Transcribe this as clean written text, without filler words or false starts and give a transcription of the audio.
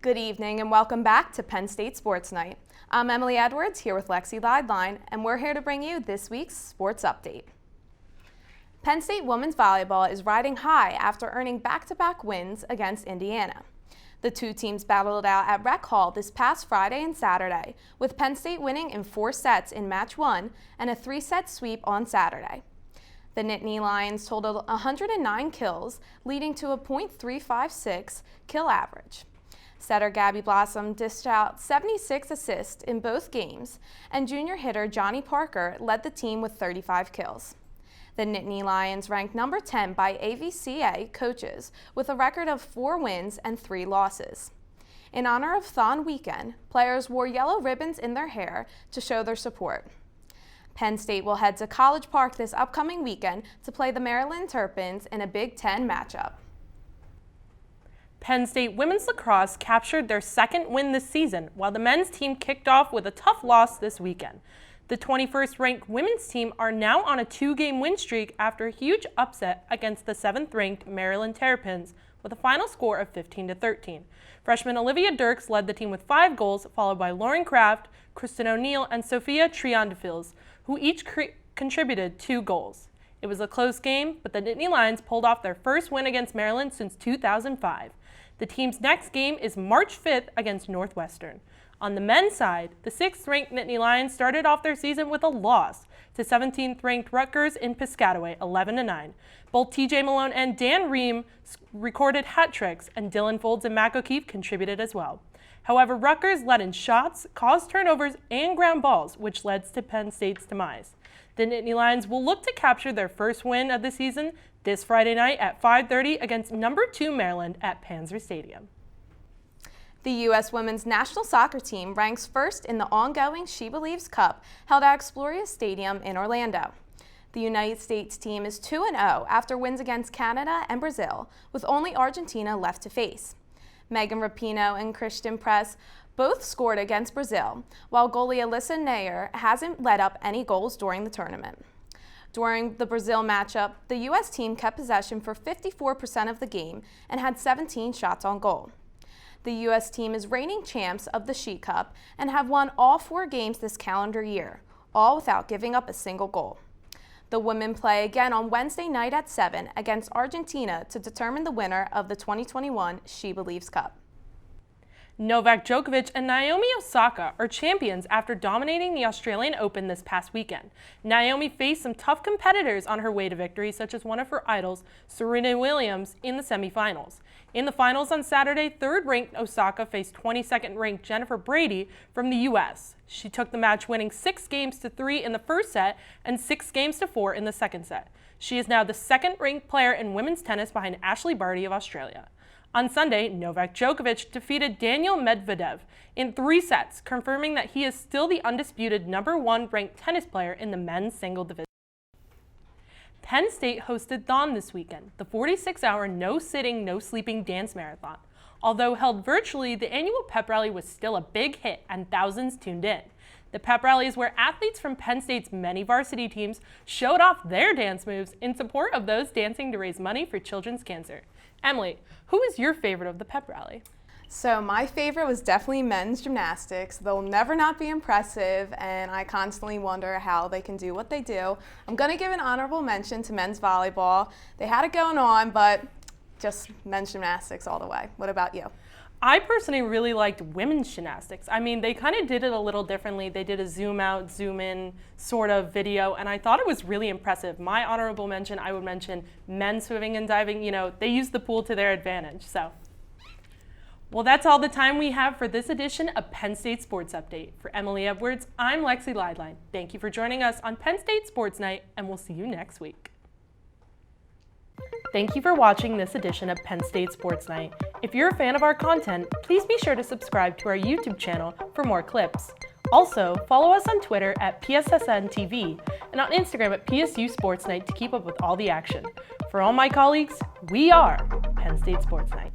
Good evening and welcome back to Penn State Sports Night. I'm Emily Edwards here with Lexy Leidlein, and we're here to bring you this week's sports update. Penn State women's volleyball is riding high after earning back-to-back wins against Indiana. The two teams battled it out at Rec Hall this past Friday and Saturday, with Penn State winning in 4 sets in match 1 and a 3-set sweep on Saturday. The Nittany Lions totaled 109 kills, leading to a .356 kill average. Setter Gabby Blossom dished out 76 assists in both games, and junior hitter Johnny Parker led the team with 35 kills. The Nittany Lions ranked number 10 by AVCA coaches with a record of 4 wins and 3 losses. In honor of Thon Weekend, players wore yellow ribbons in their hair to show their support. Penn State will head to College Park this upcoming weekend to play the Maryland Terrapins in a Big Ten matchup. Penn State women's lacrosse captured their second win this season, while the men's team kicked off with a tough loss this weekend. The 21st ranked women's team are now on a 2-game win streak after a huge upset against the 7th ranked Maryland Terrapins with a final score of 15-13. Freshman Olivia Dirks led the team with 5 goals, followed by Lauren Kraft, Kristen O'Neill, and Sophia Triondafils, who each contributed 2 goals. It was a close game, but the Nittany Lions pulled off their first win against Maryland since 2005. The team's next game is March 5th against Northwestern. On the men's side, the 6th-ranked Nittany Lions started off their season with a loss to 17th-ranked Rutgers in Piscataway, 11-9. Both TJ Malone and Dan Ream recorded hat tricks, and Dylan Folds and Mac O'Keefe contributed as well. However, Rutgers led in shots, caused turnovers, and ground balls, which led to Penn State's demise. The Nittany Lions will look to capture their first win of the season this Friday night at 5:30 against number 2 Maryland at Panzer Stadium. The U.S. women's national soccer team ranks first in the ongoing She Believes Cup held at Exploria Stadium in Orlando. The United States team is 2-0 after wins against Canada and Brazil, with only Argentina left to face. Megan Rapinoe and Christian Press both scored against Brazil, while goalie Alyssa Nair hasn't let up any goals during the tournament. During the Brazil matchup, the U.S. team kept possession for 54% of the game and had 17 shots on goal. The U.S. team is reigning champs of the She Cup and have won all 4 games this calendar year, all without giving up a single goal. The women play again on Wednesday night at 7 against Argentina to determine the winner of the 2021 She Believes Cup. Novak Djokovic and Naomi Osaka are champions after dominating the Australian Open this past weekend. Naomi faced some tough competitors on her way to victory, such as one of her idols, Serena Williams, in the semifinals. In the finals on Saturday, 3rd-ranked Osaka faced 22nd-ranked Jennifer Brady from the U.S. She took the match, winning 6-3 in the first set and 6-4 in the second set. She is now the 2nd-ranked player in women's tennis behind Ashley Barty of Australia. On Sunday, Novak Djokovic defeated Daniel Medvedev in 3 sets, confirming that he is still the undisputed number 1 ranked tennis player in the men's single division. Penn State hosted Thon this weekend, the 46-hour no-sitting, no-sleeping dance marathon. Although held virtually, the annual pep rally was still a big hit and thousands tuned in. The pep rally is where athletes from Penn State's many varsity teams showed off their dance moves in support of those dancing to raise money for children's cancer. Emily, who is your favorite of the pep rally? So my favorite was definitely men's gymnastics. They'll never not be impressive, and I constantly wonder how they can do what they do. I'm going to give an honorable mention to men's volleyball. They had it going on, but just men's gymnastics all the way. What about you? I personally really liked women's gymnastics. I mean, they kind of did it a little differently. They did a zoom out, zoom in sort of video, and I thought it was really impressive. My honorable mention, I would mention men's swimming and diving. You know, they used the pool to their advantage. So, well, that's all the time we have for this edition of Penn State Sports Update. For Emily Edwards, I'm Lexy Leidlein. Thank you for joining us on Penn State Sports Night, and we'll see you next week. Thank you for watching this edition of Penn State Sports Night. If you're a fan of our content, please be sure to subscribe to our YouTube channel for more clips. Also, follow us on Twitter at PSSN TV and on Instagram at PSU Sports Night to keep up with all the action. For all my colleagues, we are Penn State Sports Night.